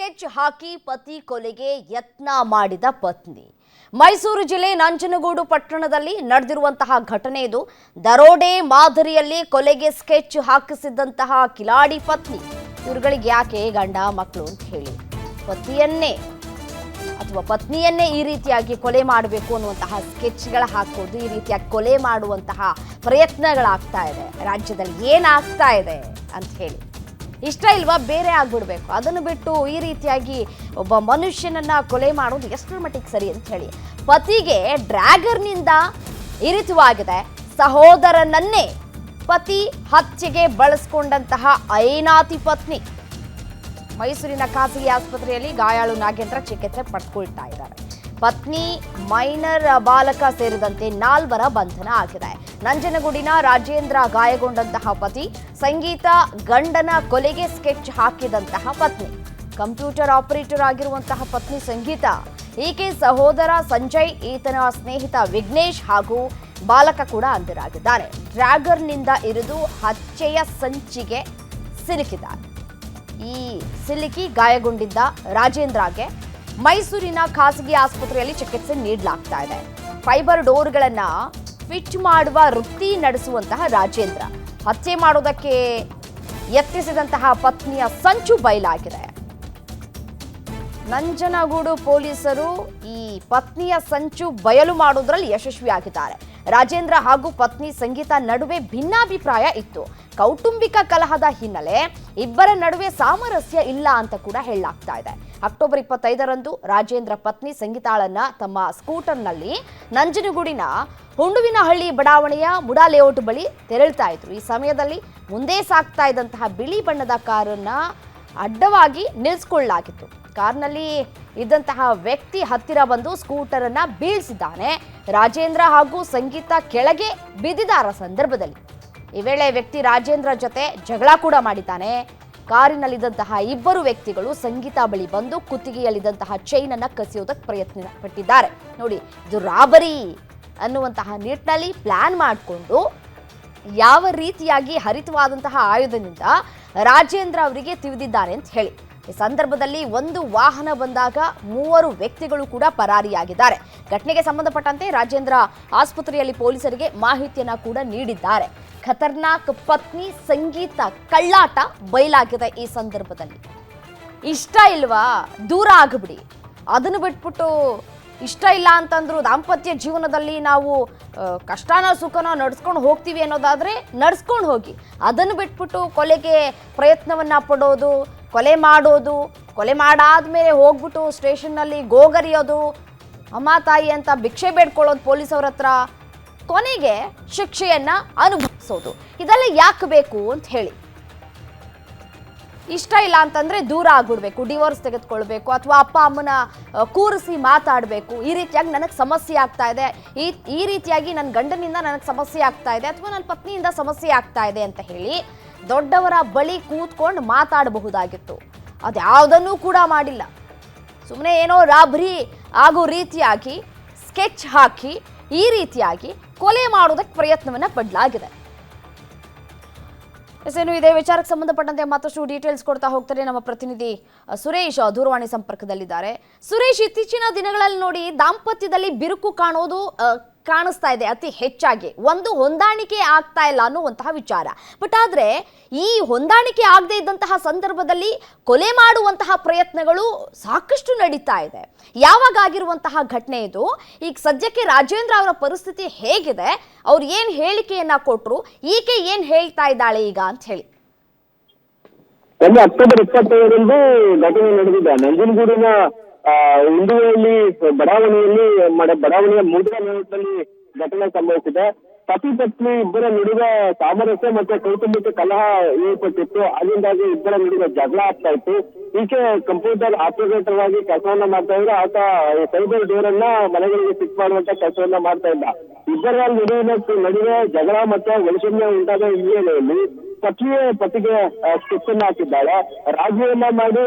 Sketch ಹಾಕಿ ಪತಿ ಕೊಲೆಗೆ ಯತ್ನ ಮಾಡಿದ ಪತ್ನಿ. ಮೈಸೂರು ಜಿಲ್ಲೆ ನಂಜನಗೂಡು ಪಟ್ಟಣದಲ್ಲಿ ನಡೆದಿರುವಂತಹ ಘಟನೆ ಇದು. ದರೋಡೆ ಮಾದರಿಯಲ್ಲಿ ಕೊಲೆಗೆ ಸ್ಕೆಚ್ ಹಾಕಿಸಿದಂತಹ ಕಿಲಾಡಿ ಪತ್ನಿ. ಇವ್ರುಗಳಿಗೆ ಯಾಕೆ ಗಂಡ ಮಕ್ಕಳು ಅಂತ ಹೇಳಿ ಪತಿಯನ್ನೇ ಅಥವಾ ಪತ್ನಿಯನ್ನೇ ಈ ರೀತಿಯಾಗಿ ಕೊಲೆ ಮಾಡಬೇಕು ಅನ್ನುವಂತಹ ಸ್ಕೆಚ್ಗಳ ಹಾಕೋದು, ಈ ರೀತಿಯಾಗಿ ಕೊಲೆ ಮಾಡುವಂತಹ ಪ್ರಯತ್ನಗಳಾಗ್ತಾ ಇದೆ. ರಾಜ್ಯದಲ್ಲಿ ಏನಾಗ್ತಾ ಇದೆ ಅಂತ ಹೇಳಿ ಇಷ್ಟ ಇಲ್ವಾ, ಬೇರೆ ಆಗ್ಬಿಡ್ಬೇಕು. ಅದನ್ನು ಬಿಟ್ಟು ಈ ರೀತಿಯಾಗಿ ಒಬ್ಬ ಮನುಷ್ಯನನ್ನ ಕೊಲೆ ಮಾಡೋದು ಎಷ್ಟರ ಮಟ್ಟಿಗೆ ಸರಿ ಅಂತ ಹೇಳಿ ಪತಿಗೆ ಡ್ರ್ಯಾಗರ್ನಿಂದ ಇರಿತವಾಗಿದೆ. ಸಹೋದರನನ್ನೇ ಪತಿ ಹತ್ಯೆಗೆ ಬಳಸಿಕೊಂಡಂತಹ ಐನಾತಿ ಪತ್ನಿ. ಮೈಸೂರಿನ ಖಾಸಗಿ ಆಸ್ಪತ್ರೆಯಲ್ಲಿ ಗಾಯಾಳು ನಾಗೇಂದ್ರ ಚಿಕಿತ್ಸೆ ಪಡೆದುಕೊಳ್ತಾ ಇದ್ದಾರೆ. ಪತ್ನಿ, ಮೈನರ್ ಬಾಲಕ ಸೇರಿದಂತೆ 4 ಬಂಧನ ಆಗಿದೆ. ನಂಜನಗೂಡಿನ ರಾಜೇಂದ್ರ ಗಾಯಗೊಂಡಂತಹ ಪತಿ, ಸಂಗೀತ ಗಂಡನ ಕೊಲೆಗೆ ಸ್ಕೆಚ್ ಹಾಕಿದಂತಹ ಪತ್ನಿ. ಕಂಪ್ಯೂಟರ್ ಆಪರೇಟರ್ ಆಗಿರುವಂತಹ ಪತ್ನಿ ಸಂಗೀತ, ಈಕೆ ಸಹೋದರ ಸಂಜಯ್, ಈತನ ಸ್ನೇಹಿತ ವಿಘ್ನೇಶ್ ಹಾಗೂ ಬಾಲಕ ಕೂಡ ಅಂಧರಾಗಿದ್ದಾರೆ. ಡ್ರ್ಯಾಗರ್ನಿಂದ ಇರಿದು ಹತ್ಯೆಯ ಸಂಚಿಗೆ ಸಿಲುಕಿದ್ದಾರೆ. ಈ ಸಿಲುಕಿ ಗಾಯಗೊಂಡಿದ್ದ ರಾಜೇಂದ್ರಗೆ ಮೈಸೂರಿನ ಖಾಸಗಿ ಆಸ್ಪತ್ರೆಯಲ್ಲಿ ಚಿಕಿತ್ಸೆ ನೀಡಲಾಗ್ತಾ ಇದೆ. ಫೈಬರ್ ಡೋರ್ಗಳನ್ನ ಫಿಟ್ ಮಾಡುವ ವೃತ್ತಿ ನಡೆಸುವಂತಹ ರಾಜೇಂದ್ರ ಹತ್ಯೆ ಮಾಡೋದಕ್ಕೆ ಯತ್ನಿಸಿದಂತಹ ಪತ್ನಿಯ ಸಂಚು ಬಯಲಾಗಿದೆ. ನಂಜನಗೂಡು ಪೊಲೀಸರು ಈ ಪತ್ನಿಯ ಸಂಚು ಬಯಲು ಮಾಡೋದ್ರಲ್ಲಿ ಯಶಸ್ವಿಯಾಗಿದ್ದಾರೆ. ರಾಜೇಂದ್ರ ಹಾಗೂ ಪತ್ನಿ ಸಂಗೀತ ನಡುವೆ ಭಿನ್ನಾಭಿಪ್ರಾಯ ಇತ್ತು. ಕೌಟುಂಬಿಕ ಕಲಹದ ಹಿನ್ನೆಲೆ ಇಬ್ಬರ ನಡುವೆ ಸಾಮರಸ್ಯ ಇಲ್ಲ ಅಂತ ಕೂಡ ಹೇಳಲಾಗ್ತಾ ಇದೆ. ಅಕ್ಟೋಬರ್ 25ರಂದು ರಾಜೇಂದ್ರ ಪತ್ನಿ ಸಂಗೀತಾಳನ್ನ ತಮ್ಮ ಸ್ಕೂಟರ್ನಲ್ಲಿ ನಂಜನಗೂಡಿನ ಹುಂಡುವಿನಹಳ್ಳಿ ಬಡಾವಣೆಯ ಮುಡಾ ಲೇಔಟ್ ಬಳಿ ತೆರಳ್ತಾ ಇದ್ರು. ಈ ಸಮಯದಲ್ಲಿ ಮುಂದೆ ಸಾಗ್ತಾ ಇದ್ದಂತಹ ಬಿಳಿ ಬಣ್ಣದ ಕಾರನ್ನ ಅಡ್ಡವಾಗಿ ನಿಲ್ಲಿಸಿಕೊಳ್ಳಲಾಗಿತ್ತು. ಕಾರ್ನಲ್ಲಿ ಇದ್ದಂತಹ ವ್ಯಕ್ತಿ ಹತ್ತಿರ ಬಂದು ಸ್ಕೂಟರ್ ಅನ್ನ ಬೀಳಿಸಿದ್ದಾನೆ. ರಾಜೇಂದ್ರ ಹಾಗೂ ಸಂಗೀತ ಕೆಳಗೆ ಬಿದ್ದಿದ್ದಾರ ಸಂದರ್ಭದಲ್ಲಿ ಈ ವೇಳೆ ವ್ಯಕ್ತಿ ರಾಜೇಂದ್ರ ಜೊತೆ ಜಗಳ ಕೂಡ ಮಾಡಿದ್ದಾನೆ. ಕಾರಿನಲ್ಲಿದ್ದಂತಹ ಇಬ್ಬರು ವ್ಯಕ್ತಿಗಳು ಸಂಗೀತ ಬಳಿ ಬಂದು ಕುತ್ತಿಗೆಯಲ್ಲಿದ್ದಂತಹ ಚೈನ್ ಅನ್ನ ಕಸಿಯೋದಕ್ಕೆ ಪ್ರಯತ್ನ ಪಟ್ಟಿದ್ದಾರೆ. ನೋಡಿ, ಇದು ರಾಬರಿ ಅನ್ನುವಂತಹ ನಿಟ್ಟಿನಲ್ಲಿ ಪ್ಲಾನ್ ಮಾಡಿಕೊಂಡು ಯಾವ ರೀತಿಯಾಗಿ ಹರಿತವಾದಂತಹ ಆಯುಧದಿಂದ ರಾಜೇಂದ್ರ ಅವರಿಗೆ ತಿವಿದಿದ್ದಾರೆ ಅಂತ ಹೇಳಿ. ಈ ಸಂದರ್ಭದಲ್ಲಿ ಒಂದು ವಾಹನ ಬಂದಾಗ 3 ವ್ಯಕ್ತಿಗಳು ಕೂಡ ಪರಾರಿಯಾಗಿದ್ದಾರೆ. ಘಟನೆಗೆ ಸಂಬಂಧಪಟ್ಟಂತೆ ರಾಜೇಂದ್ರ ಆಸ್ಪತ್ರೆಯಲ್ಲಿ ಪೊಲೀಸರಿಗೆ ಮಾಹಿತಿಯನ್ನ ಕೂಡ ನೀಡಿದ್ದಾರೆ. ಖತರ್ನಾಕ್ ಪತ್ನಿ ಸಂಗೀತ ಕಳ್ಳಾಟ ಬಯಲಾಗಿದೆ. ಈ ಸಂದರ್ಭದಲ್ಲಿ ಇಷ್ಟ ಇಲ್ವಾ, ದೂರ ಆಗ್ಬಿಡಿ. ಅದನ್ನು ಬಿಟ್ಬಿಟ್ಟು ಇಷ್ಟ ಇಲ್ಲ ಅಂತಂದ್ರು ದಾಂಪತ್ಯ ಜೀವನದಲ್ಲಿ ನಾವು ಕಷ್ಟನ ಸುಖನ ನಡ್ಸ್ಕೊಂಡು ಹೋಗ್ತೀವಿ ಅನ್ನೋದಾದ್ರೆ ನಡ್ಸ್ಕೊಂಡು ಹೋಗಿ. ಅದನ್ನು ಬಿಟ್ಬಿಟ್ಟು ಕೊಲೆಗೆ ಪ್ರಯತ್ನವನ್ನ ಪಡೋದು, ಕೊಲೆ ಮಾಡೋದು, ಕೊಲೆ ಮಾಡಾದ್ಮೇಲೆ ಹೋಗ್ಬಿಟ್ಟು ಸ್ಟೇಷನ್ನಲ್ಲಿ ಗೋಗರಿಯೋದು, ಅಮ್ಮ ತಾಯಿ ಅಂತ ಭಿಕ್ಷೆ ಬೇಡ್ಕೊಳ್ಳೋದು ಪೊಲೀಸವ್ರ ಹತ್ರ, ಕೊನೆಗೆ ಶಿಕ್ಷೆಯನ್ನ ಅನುಭವಿಸೋದು, ಇದೆಲ್ಲ ಯಾಕೆ ಬೇಕು ಅಂತ ಹೇಳಿ. ಇಷ್ಟ ಇಲ್ಲ ಅಂತಂದ್ರೆ ದೂರ ಆಗ್ಬಿಡ್ಬೇಕು, ಡಿವೋರ್ಸ್ ತೆಗೆದುಕೊಳ್ಬೇಕು, ಅಥವಾ ಅಪ್ಪ ಅಮ್ಮನ ಕೂರಿಸಿ ಮಾತಾಡಬೇಕು. ಈ ರೀತಿಯಾಗಿ ನನಗೆ ಸಮಸ್ಯೆ ಆಗ್ತಾ ಇದೆ, ಈ ರೀತಿಯಾಗಿ ನನ್ನ ಗಂಡನಿಂದ ನನಗೆ ಸಮಸ್ಯೆ ಆಗ್ತಾ ಇದೆ, ಅಥವಾ ನನ್ನ ಪತ್ನಿಯಿಂದ ಸಮಸ್ಯೆ ಆಗ್ತಾ ಇದೆ ಅಂತ ಹೇಳಿ ದೊಡ್ಡವರ ಬಳಿ ಕೂತ್ಕೊಂಡು ಮಾತಾಡಬಹುದಾಗಿತ್ತು. ಅದ್ಯಾವುದನ್ನೂ ಕೂಡ ಮಾಡಿಲ್ಲ. ಸುಮ್ಮನೆ ಏನೋ ರಾಬರಿ ಆಗೋ ರೀತಿಯಾಗಿ ಸ್ಕೆಚ್ ಹಾಕಿ ಈ ರೀತಿಯಾಗಿ ಕೊಲೆ ಮಾಡೋದಕ್ಕೆ ಪ್ರಯತ್ನವನ್ನ ಪಡಲಾಗಿದೆ. ಏನು ಇದೇ ವಿಚಾರಕ್ಕೆ ಸಂಬಂಧಪಟ್ಟಂತೆ ಮತ್ತಷ್ಟು ಡೀಟೇಲ್ಸ್ ಕೊಡ್ತಾ ಹೋಗ್ತಾರೆ ನಮ್ಮ ಪ್ರತಿನಿಧಿ ಸುರೇಶ್ ದೂರವಾಣಿ ಸಂಪರ್ಕದಲ್ಲಿದ್ದಾರೆ. ಸುರೇಶ್, ಇತ್ತೀಚಿನ ದಿನಗಳಲ್ಲಿ ನೋಡಿ ದಾಂಪತ್ಯದಲ್ಲಿ ಬಿರುಕು ಕಾಣಿಸ್ತಾ ಇದೆ ಅತಿ ಹೆಚ್ಚಾಗಿ. ಒಂದು ಹೊಂದಾಣಿಕೆ ಆಗ್ತಾ ಇಲ್ಲ ಅನ್ನುವಂತಹ ವಿಚಾರ. ಬಟ್ ಆದ್ರೆ ಈ ಹೊಂದಾಣಿಕೆ ಆಗದೆ ಇದ್ದಂತಹ ಸಂದರ್ಭದಲ್ಲಿ ಕೊಲೆ ಮಾಡುವಂತಹ ಪ್ರಯತ್ನಗಳು ಸಾಕಷ್ಟು ನಡೀತಾ ಇದೆ. ಯಾವಾಗ ಆಗಿರುವಂತಹ ಘಟನೆ ಇದು? ಈಗ ಸದ್ಯಕ್ಕೆ ರಾಜೇಂದ್ರ ಅವರ ಪರಿಸ್ಥಿತಿ ಹೇಗಿದೆ? ಅವ್ರು ಏನ್ ಹೇಳಿಕೆಯನ್ನ ಕೊಟ್ರು, ಈಕೆ ಏನ್ ಹೇಳ್ತಾ ಇದ್ದಾಳೆ ಈಗ ಅಂತ ಹೇಳಿ? ಅಕ್ಟೋಬರ್ 25ರಂದು ಘಟನೆ ನಡೆದಿದೆ. ನಂಜನಗೂಡಿನ ಹುಂಡುವಳ್ಳಿ ಬಡಾವಣೆಯ ಮುಡಾ ಲೇಔಟ್ನಲ್ಲಿ ಘಟನೆ ಸಂಭವಿಸಿದೆ. ಪತಿ ಪತ್ನಿ ಇಬ್ಬರ ನಡುವೆ ಸಾಮರಸ್ಯ ಮತ್ತೆ ಕೌಟುಂಬಿಕ ಕಲಹ ಏರ್ಪಟ್ಟಿತ್ತು. ಅದರಿಂದಾಗಿ ಇಬ್ಬರ ನಡುವೆ ಜಗಳ ಆಗ್ತಾ ಇತ್ತು. ಈಕೆ ಕಂಪ್ಯೂಟರ್ ಆಪರೇಟರ್ ಆಗಿ ಕೆಲಸವನ್ನ ಮಾಡ್ತಾ ಇದ್ರೆ, ಆತ ಫೈಬರ್ ಡೋರ್ ಅನ್ನ ಮನೆಗಳಿಗೆ ಫಿಟ್ ಮಾಡುವಂತ ಕೆಲಸವನ್ನ ಮಾಡ್ತಾ ಇದ್ದ. ಇಬ್ಬರ ನಡುವೆ ಜಗಳ ಮತ್ತೆ ಘರ್ಷಣೆ ಉಂಟಾದ ಹಿನ್ನೆಲೆಯಲ್ಲಿ ಪತಿಗೆ ಸ್ಕೆಚ್ ಅನ್ನ ಹಾಕಿದ್ದಾಳೆ. ರಾಜಿಯನ್ನ ಮಾಡಿ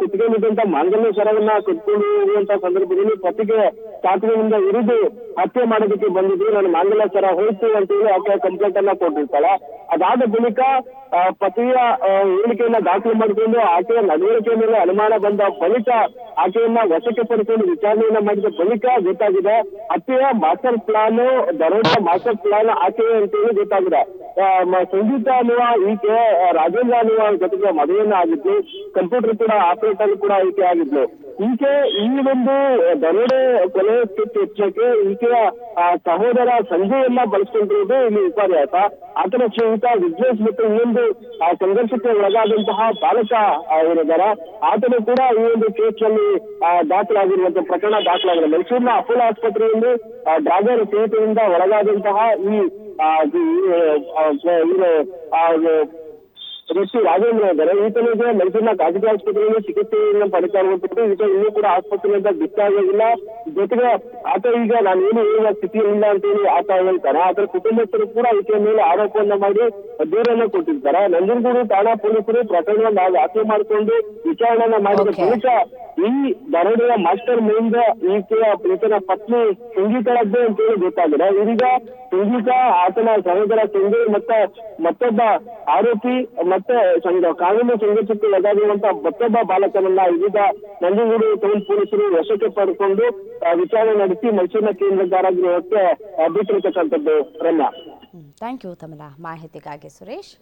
ಕುತ್ತಿಗೆಲಿದ್ದಂತ ಮಾಂಗಲ್ಯ ಸರವನ್ನ ಕಟ್ಕೊಂಡು ಹೋಗುವಂತ ಸಂದರ್ಭದಲ್ಲಿ ಪತಿಗೆ ಚಾಕುವಿನಿಂದ ಇರಿದು ಹತ್ಯೆ ಮಾಡೋದಕ್ಕೆ ಬಂದಿದ್ದು, ನನ್ನ ಮಾಂಗಲ್ಯ ಸರ ಹೋಯ್ತು ಅಂತ ಹೇಳಿ ಆಕೆ ಕಂಪ್ಲೇಂಟ್ ಅನ್ನ ಕೊಟ್ಟಿರ್ತಾಳೆ. ಅದಾದ ಬಳಿಕ ಪತಿಯ ಹೇಳಿಕೆಯನ್ನ ದಾಖಲು ಮಾಡಿಕೊಂಡು ಆಕೆಯ ನಡವಳಿಕೆ ಮೇಲೆ ಅನುಮಾನ ಬಂದ ಬಳಿಕ ಆಕೆಯನ್ನ ವಶಕ್ಕೆ ಪಡೆದುಕೊಂಡು ವಿಚಾರಣೆಯನ್ನ ಮಾಡಿದ ಬಳಿಕ ಗೊತ್ತಾಗಿದೆ ಹತ್ಯೆಯ ಮಾಸ್ಟರ್ ಪ್ಲಾನ್, ದರೋಡೆಯ ಮಾಸ್ಟರ್ ಪ್ಲಾನ್ ಆಕೆಯೇ ಅಂತೇಳಿ ಗೊತ್ತಾಗಿದೆ. ಸಂಗೀತ ಅನ್ನುವ ಈಕೆ ರಾಜೇಂದ್ರ ಅನ್ನುವ ಜೊತೆಗೆ ಮದುವೆಯನ್ನ ಆಗಿದ್ದು, ಕಂಪ್ಯೂಟರ್ ಕೂಡ ಆಪರೇಟರ್ ಕೂಡ ಈಕೆ ಆಗಿದ್ಲು. ಈಕೆ ಈ ಒಂದು ದರೋಡೆ ಕೊಲೆ ಹೆಚ್ಚಕ್ಕೆ ಈಕೆಯ ಸಹೋದರ ಸಂಜೆಯನ್ನ ಬಳಸ್ಕೊಂಡಿರುವುದು ಇಲ್ಲಿ ವಿಪರ್ಯಾಸ. ಆತನ ಸ್ನೇಹಿತ ವಿಜ್ಞೇಶ್ ಮತ್ತು ಈ ಒಂದು ಸಂಘರ್ಷಕ್ಕೆ ಒಳಗಾದಂತಹ ಬಾಲಕ ಏನಿದ್ದಾರೆ ಆತನು ಕೂಡ ಈ ಒಂದು ಕೇಸ್ ನಲ್ಲಿ ದಾಖಲಾಗಿರುವಂತಹ ಪ್ರಕರಣ ದಾಖಲಾಗಿದೆ. ಮೈಸೂರಿನ ಅಪೋಲೋ ಆಸ್ಪತ್ರೆಯಲ್ಲಿ ಡ್ರಾಗರ್ ಪೀಡಿತದಿಂದ ಒಳಗಾದಂತಹ ಈ ವ್ಯಕ್ತಿ ರಾಜೇಂದ್ರ ಇದ್ದಾರೆ. ಈತನಿಗೆ ಮೈಸೂರಿನ ಖಾಸಗಿ ಆಸ್ಪತ್ರೆಯಲ್ಲಿ ಚಿಕಿತ್ಸೆಯನ್ನು ಪಡಿತಾ ಇರುವಂತದ್ದು. ಈತ ಇನ್ನೂ ಕೂಡ ಆಸ್ಪತ್ರೆಯಿಂದ ಡಿಸ್ಚಾರ್ಜ್ ಆಗಿಲ್ಲ. ಜೊತೆಗೆ ಆತ ಈಗ ನಾನು ಏನು ಹೇಳುವ ಸ್ಥಿತಿಯಿಲ್ಲ ಅಂತ ಹೇಳಿ ಆತ ಹೇಳ್ತಾರೆ. ಅದರ ಕುಟುಂಬಸ್ಥರು ಕೂಡ ಈಕೆಯ ಮೇಲೆ ಆರೋಪವನ್ನ ಮಾಡಿ ದೂರನ್ನ ಕೊಟ್ಟಿರ್ತಾರೆ. ನಂಜನಗೂಡು ಠಾಣಾ ಪೊಲೀಸರು ಪ್ರಕರಣವನ್ನ ದಾಖಲೆ ಮಾಡಿಕೊಂಡು ವಿಚಾರಣೆಯನ್ನ ಮಾಡಿದ ಬಳಿಕ ಈ ದರೋಡೆಯ ಮಾಸ್ಟರ್ ಮೈಂಡ್ ಈತನ ಪತ್ನಿ ಸಂಗೀತಳದ್ದೇ ಅಂತ ಹೇಳಿ ಗೊತ್ತಾಗಿದೆ. ಇದೀಗ ಸಂಗೀತ, ಆತನ ಸಹೋದರ ಸಂಜಯ್ ಮತ್ತೆ ಮತ್ತೊಬ್ಬ ಆರೋಪಿ ಮತ್ತೆ ಕಾನೂನು ಸಂಘರ್ಷಕ್ಕೆ ಒಳಗಾಗಿರುವಂತಹ ಮತ್ತೊಬ್ಬ ಬಾಲಕನನ್ನ ಇದೀಗ ನಂಜನಗೂಡು ಟೌನ್ ಪೊಲೀಸರು ವಶಕ್ಕೆ ಪಡೆದುಕೊಂಡು ವಿಚಾರಣೆ ನಡೆಸಿ ಮೈಸೂರಿನ ಕೇಂದ್ರ ಕಾರಾಗೃಹಕ್ಕೆ ಬಿಟ್ಟಿರತಕ್ಕಂಥದ್ದು. ರಮ್ಯಾ, ಥ್ಯಾಂಕ್ ಯು ತಮಿಳ ಮಾಹಿತಿಗಾಗಿ ಸುರೇಶ್.